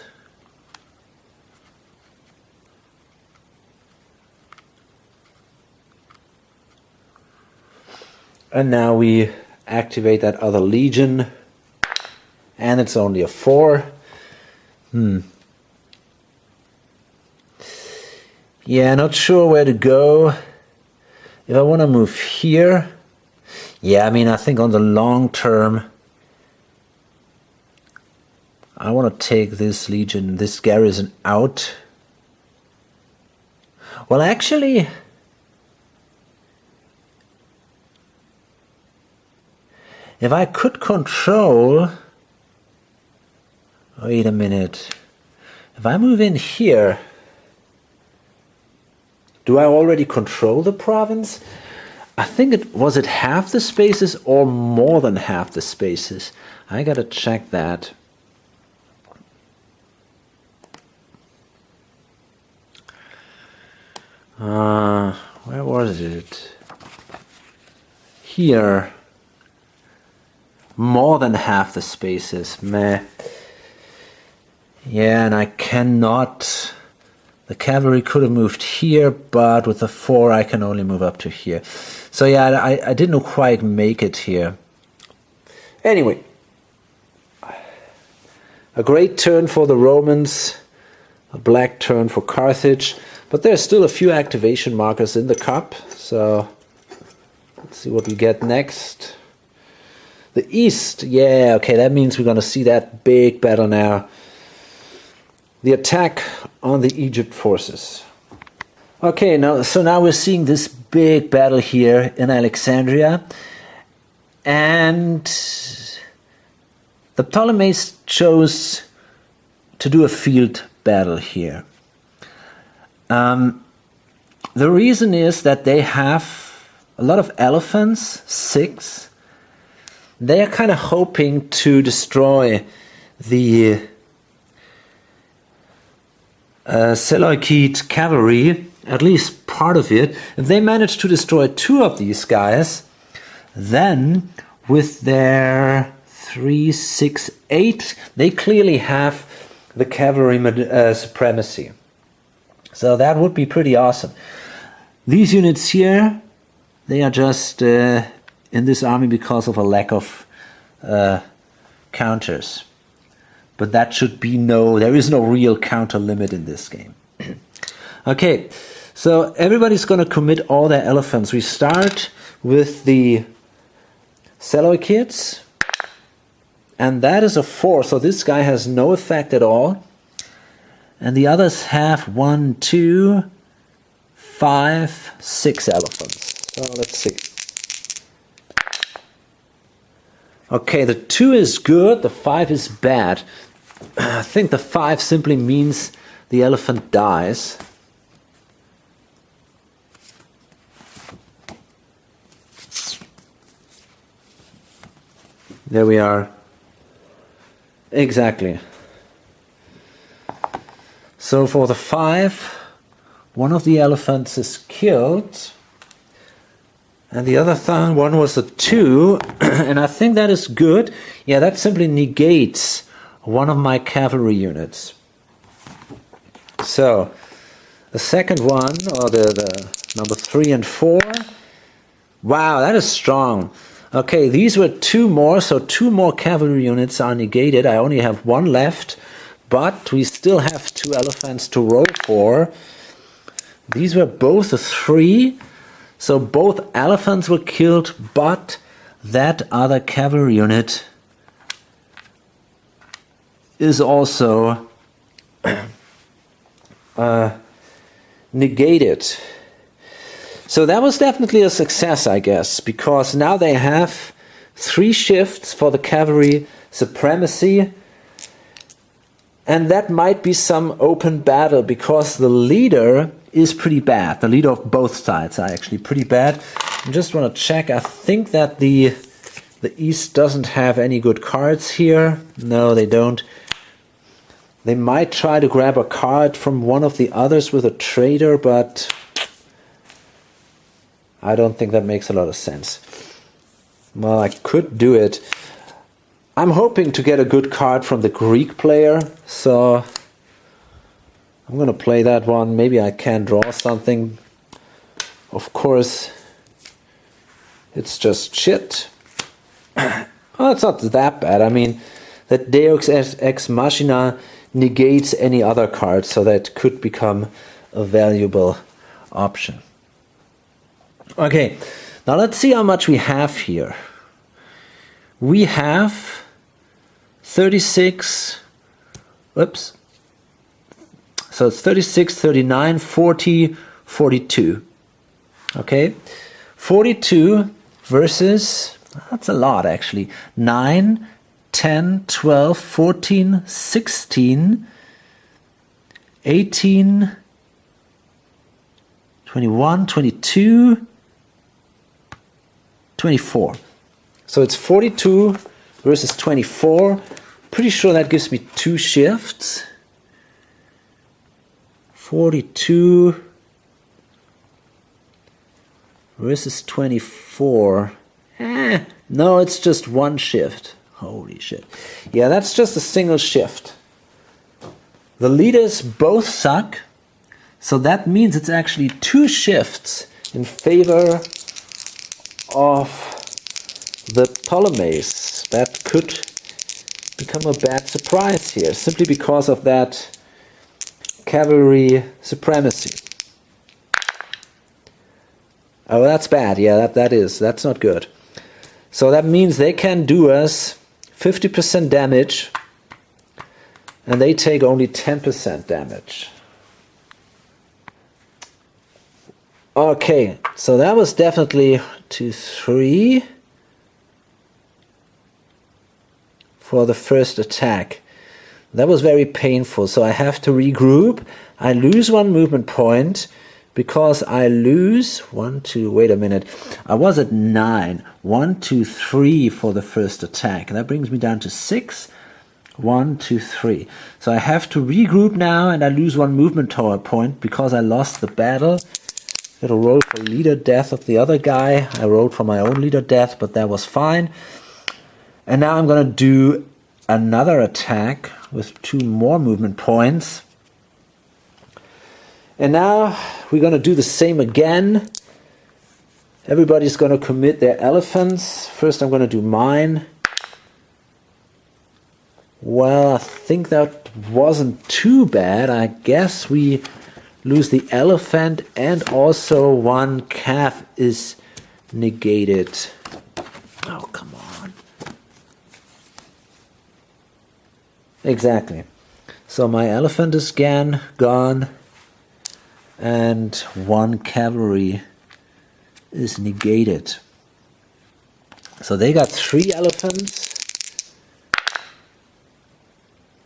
And now we activate that other legion. And it's only a 4. Yeah, not sure where to go. If I want to move here, yeah, I mean, I think on the long term, I want to take this legion, this garrison out. Well, actually, if I could control, wait a minute, if I move in here, do I already control the province? I think was it half the spaces or more than half the spaces? I gotta check that. Where was it? Here. More than half the spaces. Meh. Yeah, and I cannot. The cavalry could have moved here, but with the 4 I can only move up to here. So yeah, I didn't quite make it here. Anyway, a great turn for the Romans, a black turn for Carthage, but there's still a few activation markers in the cup, so let's see what we get next. The East, yeah, okay, that means we're going to see that big battle now. The attack on the Egypt forces. Okay, so now we're seeing this big battle here in Alexandria. And the Ptolemies chose to do a field battle here. The reason is that they have a lot of elephants, 6. They are kind of hoping to destroy the Seleukid cavalry, at least part of it. If they manage to destroy 2 of these guys, then with their 3, 6, 8, they clearly have the cavalry supremacy. So that would be pretty awesome. These units here, they are just in this army because of a lack of counters. But that should be there is no real counter limit in this game. Okay, so everybody's going to commit all their elephants. We start with the Seleucids, and that is a 4, so this guy has no effect at all. And the others have 1, 2, 5, 6 elephants. So let's see. Okay, the 2 is good, the 5 is bad. I think the 5 simply means the elephant dies. There we are. Exactly. So for the 5, one of the elephants is killed. And the other one was a 2. And I think that is good. Yeah, that simply negates one of my cavalry units. So the second one, or the number 3 and 4. Wow, that is strong. Okay, these were 2 more, so 2 more cavalry units are negated. I only have 1 left, but we still have 2 elephants to roll for. These were both a 3, so both elephants were killed, but that other cavalry unit is also negated. So that was definitely a success, I guess, because now they have 3 shifts for the cavalry supremacy, and that might be some open battle because the leader is pretty bad. The leader of both sides are actually pretty bad. I just want to check. I think that the East doesn't have any good cards here. No, they don't. They might try to grab a card from one of the others with a trader, but I don't think that makes a lot of sense. Well, I could do it. I'm hoping to get a good card from the Greek player, so I'm going to play that one. Maybe I can draw something. Of course, it's just shit. Well, it's not that bad. I mean, that Deus Ex Machina negates any other card, so that could become a valuable option. Okay, now let's see how much we have here. We have 36, whoops, so it's 36, 39, 40, 42. Okay, 42 versus, that's a lot actually, 9, 10, 12, 14, 16, 18, 21, 22, 24. So it's 42 versus 24. Pretty sure that gives me 2 shifts. 42 versus 24. No, it's just 1 shift. Holy shit. Yeah, that's just a single shift. The leaders both suck. So that means it's actually 2 shifts in favor of the Ptolemies. That could become a bad surprise here, simply because of that cavalry supremacy. Oh, that's bad. Yeah, that's not good. So that means they can do us 50% damage, and they take only 10% damage. Okay, so that was definitely 2, 3 for the first attack. That was very painful, so I have to regroup. I lose 1 movement point because I lose 1, 2, wait a minute. I was at 9. 1, 2, 3 for the first attack. That brings me down to 6. 1, 2, 3. So I have to regroup now, and I lose 1 movement point because I lost the battle. I got to roll for leader death of the other guy. I rolled for my own leader death, but that was fine. And now I'm going to do another attack with 2 more movement points. And now we're going to do the same again. Everybody's going to commit their elephants. First I'm going to do mine. Well, I think that wasn't too bad. I guess we lose the elephant, and also 1 calf is negated. Oh, come on. Exactly. So my elephant is gone, and 1 cavalry is negated. So they got 3 elephants.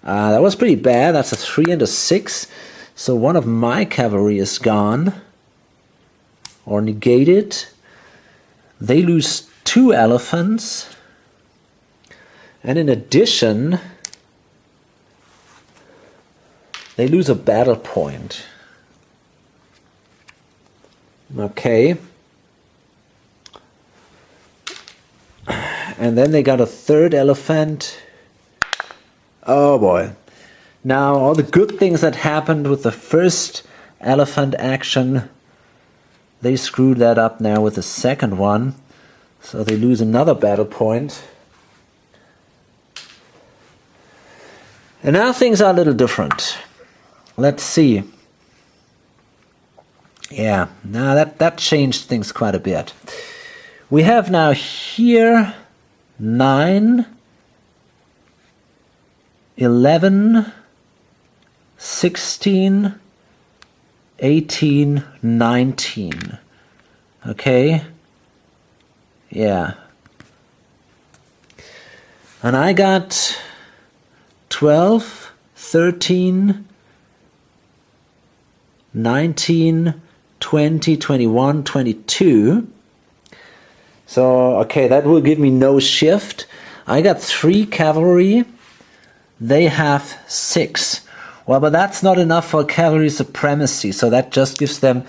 That was pretty bad. That's a 3 and a 6. So 1 of my cavalry is gone, or negated. They lose 2 elephants. And in addition, they lose a battle point. Okay. And then they got a third elephant. Oh boy. Now all the good things that happened with the first elephant action, they screwed that up now with the second one. So they lose another battle point. And now things are a little different. Let's see. Yeah, now that changed things quite a bit. We have now here 9, 11, 16, 18, 19. Okay? Yeah. And I got 12, 13, 19, 20, 21, 22. So, okay, that will give me no shift. I got 3 cavalry. They have 6. Well, but that's not enough for cavalry supremacy. So that just gives them...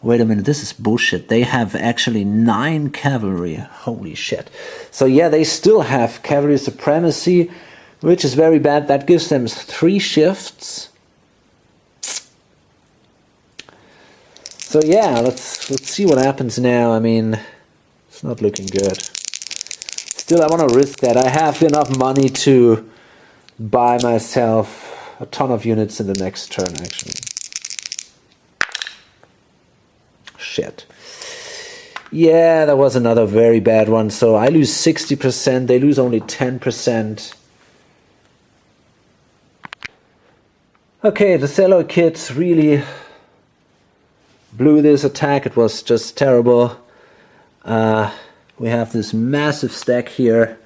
Wait a minute, this is bullshit. They have actually 9 cavalry. Holy shit. So yeah, they still have cavalry supremacy, which is very bad. That gives them 3 shifts. So yeah, let's see what happens now. I mean, it's not looking good. Still, I want to risk that. I have enough money to buy myself a ton of units in the next turn, actually. Shit. Yeah, that was another very bad one. So I lose 60%. They lose only 10%. Okay, the cello kids really blew this attack. It was just terrible. We have this massive stack here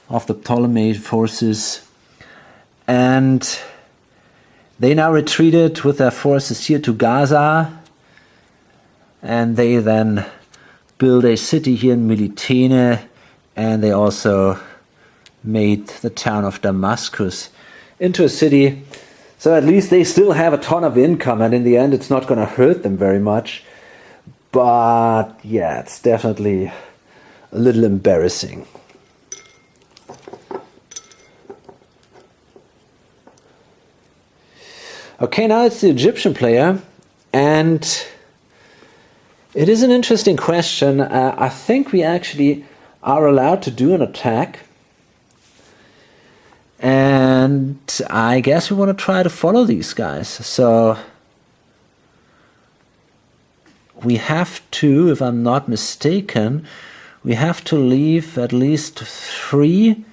of the Ptolemy forces. And they now retreated with their forces here to Gaza. And they then build a city here in Melitene, and they also made the town of Damascus into a city. So at least they still have a ton of income, and in the end it's not going to hurt them very much. But yeah, it's definitely a little embarrassing. Okay, now it's the Egyptian player, and it is an interesting question. I think we actually are allowed to do an attack. And I guess we want to try to follow these guys. So we have to, if I'm not mistaken, we have to leave at least 3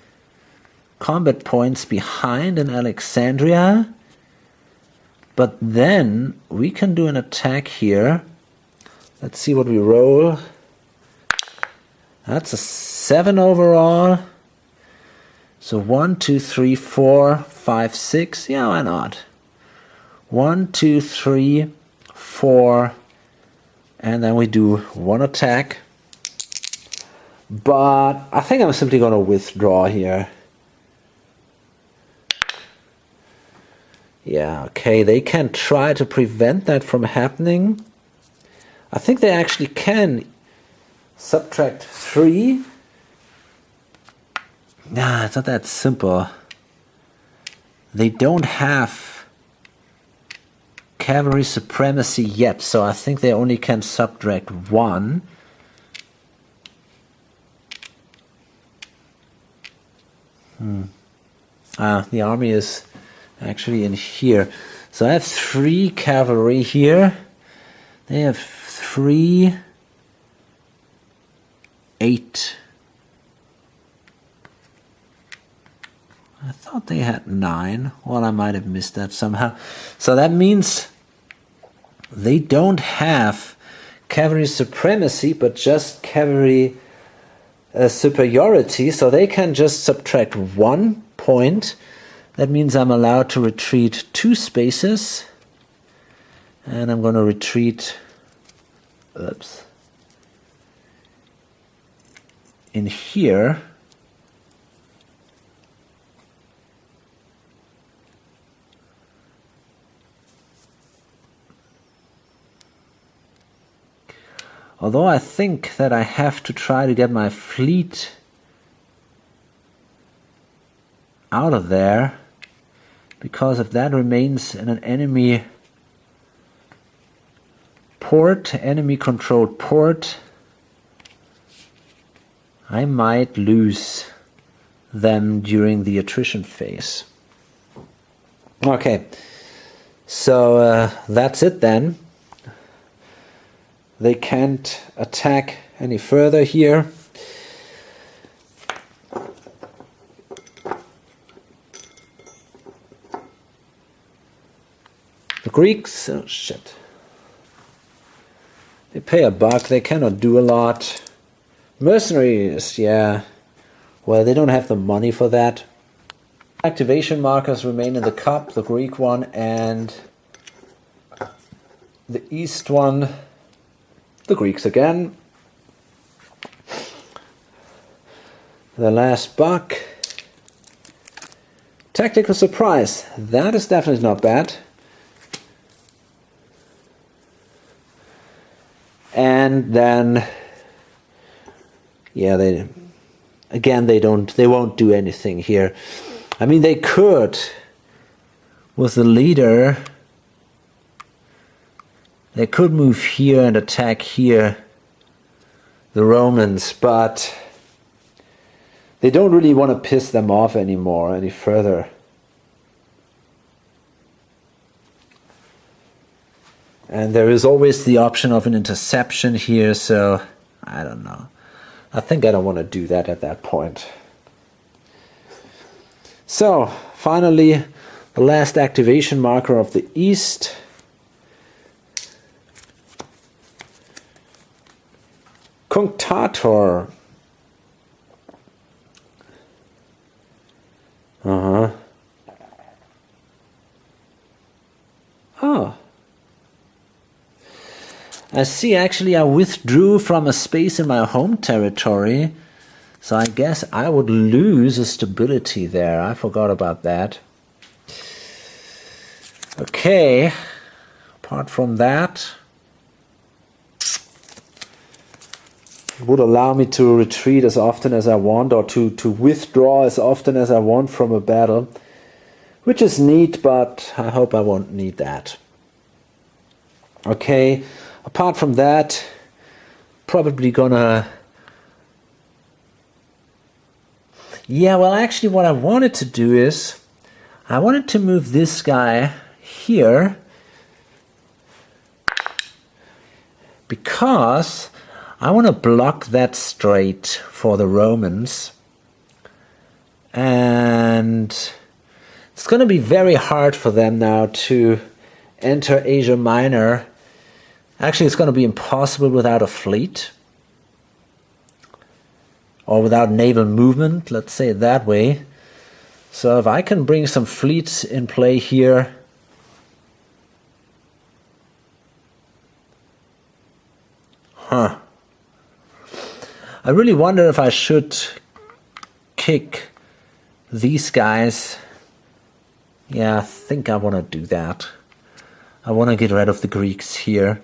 combat points behind in Alexandria. But then we can do an attack here. Let's see what we roll. That's a 7 overall. So 1, 2, 3, 4, 5, 6. Yeah, why not? 1, 2, 3, 4. And then we do 1 attack. But I think I'm simply going to withdraw here. Yeah, okay. They can try to prevent that from happening. I think they actually can subtract 3. Nah, it's not that simple. They don't have cavalry supremacy yet, so I think they only can subtract 1. The army is actually in here. So I have 3 cavalry here. They have 3, 8. I thought they had 9. Well, I might have missed that somehow. So that means they don't have cavalry supremacy, but just cavalry superiority. So they can just subtract 1 point. That means I'm allowed to retreat 2 spaces. And I'm going to retreat, in here. Although I think that I have to try to get my fleet out of there, because if that remains in an enemy port, enemy controlled port, I might lose them during the attrition phase. Okay, so that's it then. They can't attack any further here. The Greeks, oh shit. They pay a buck, they cannot do a lot. Mercenaries, yeah. Well, they don't have the money for that. Activation markers remain in the cup, the Greek one and the East one, the Greeks again. The last buck. Tactical surprise, that is definitely not bad. And then, yeah, they won't do anything here. I mean, they could, with the leader, they could move here and attack here, the Romans, but they don't really want to piss them off anymore, any further. And there is always the option of an interception here, so I don't know. I think I don't want to do that at that point. So, finally, the last activation marker of the East. Cunctator. Oh. I see, actually I withdrew from a space in my home territory, so I guess I would lose a stability there. I forgot about that. Okay, apart from that, it would allow me to retreat as often as I want, or to withdraw as often as I want from a battle, which is neat, but I hope I won't need that. Okay. Apart from that, probably gonna... Yeah, well, actually what I wanted to do is, I wanted to move this guy here, because I want to block that strait for the Romans. And it's going to be very hard for them now to enter Asia Minor. Actually, it's going to be impossible without a fleet, or without naval movement, let's say it that way. So if I can bring some fleets in play here, I really wonder if I should kick these guys. Yeah, I think I want to do that. I want to get rid of the Greeks here.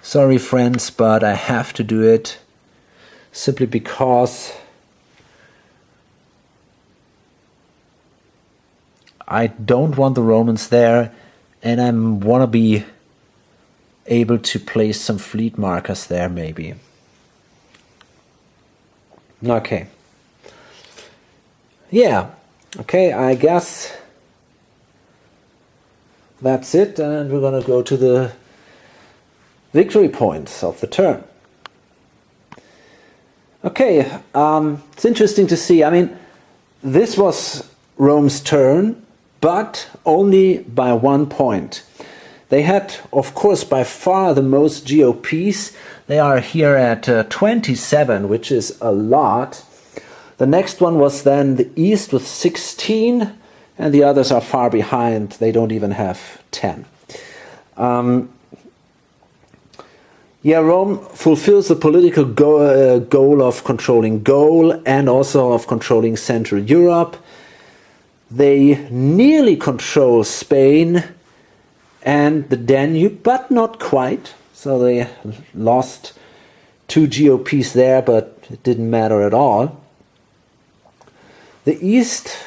Sorry friends, but I have to do it, simply because I don't want the Romans there, and I want to be able to place some fleet markers there maybe. Okay. Yeah, okay, I guess that's it, and we're going to go to the victory points of the turn. Okay, it's interesting to see. I mean, this was Rome's turn, but only by 1 point. They had, of course, by far the most GOPs. They are here at 27, which is a lot. The next one was then the East with 16, and the others are far behind. They don't even have 10. Yeah, Rome fulfills the political goal of controlling Gaul and also of controlling Central Europe. They nearly control Spain and the Danube, but not quite. So they lost 2 GOPs there, but it didn't matter at all. The East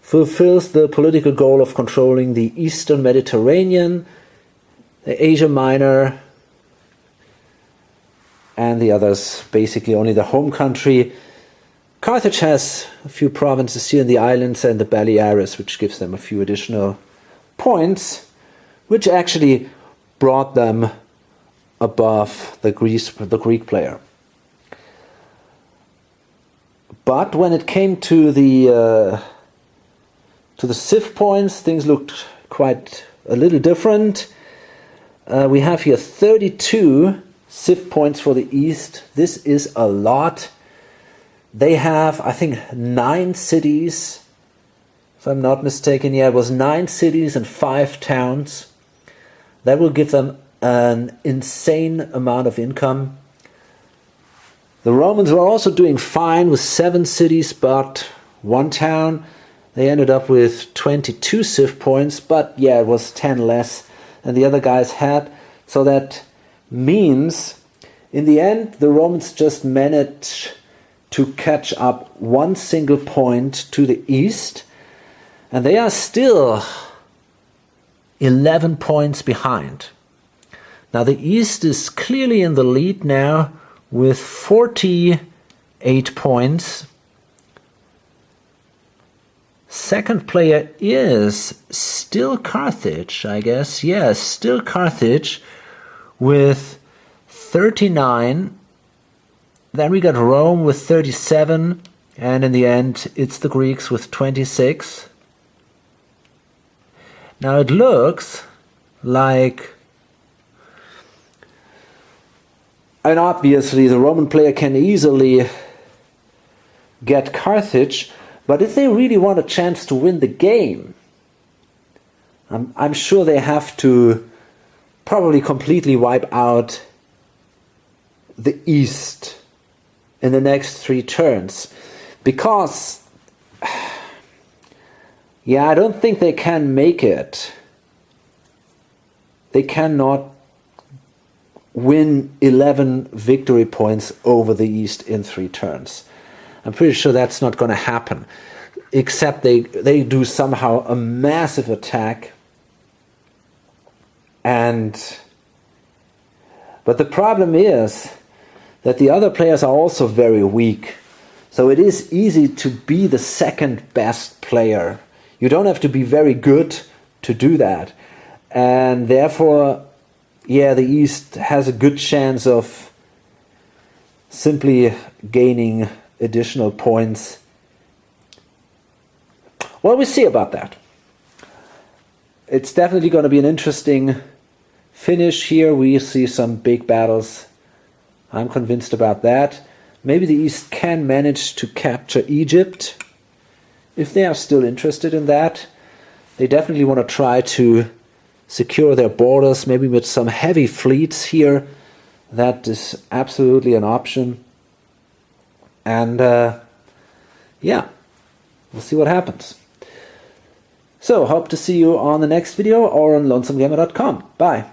fulfills the political goal of controlling the Eastern Mediterranean, the Asia Minor, and the others, basically only the home country. Carthage has a few provinces here in the islands and the Baleares, which gives them a few additional points, which actually brought them above the Greek player. But when it came to the civ points, things looked quite a little different. We have here 32 civ points for the East. This is a lot. They have, I think, 9 cities, if I'm not mistaken. Yeah, it was 9 cities and 5 towns. That will give them an insane amount of income. The Romans were also doing fine with 7 cities, but 1 town. They ended up with 22 civ points, but yeah, it was 10 less than the other guys had. So that means, in the end, the Romans just managed to catch up 1 single point to the East, and they are still 11 points behind. Now the East is clearly in the lead now with 48 points. Second player is still Carthage, I guess. Yes, still Carthage with 39. Then we got Rome with 37. And in the end, it's the Greeks with 26. Now it looks like, and obviously the Roman player can easily get Carthage, but if they really want a chance to win the game, I'm sure they have to probably completely wipe out the East in the next 3 turns. Because, yeah, I don't think they can make it. They cannot win 11 victory points over the East in 3 turns. I'm pretty sure that's not going to happen. Except they do somehow a massive attack. But the problem is that the other players are also very weak. So it is easy to be the second best player. You don't have to be very good to do that. And therefore, yeah, the East has a good chance of simply gaining additional points. Well, we'll see about that. It's definitely going to be an interesting finish here. We see some big battles. I'm convinced about that. Maybe the East can manage to capture Egypt. If they are still interested in that, they definitely want to try to secure their borders, maybe with some heavy fleets here. That is absolutely an option. And yeah, we'll see what happens. So, hope to see you on the next video or on lonesomegamer.com. Bye.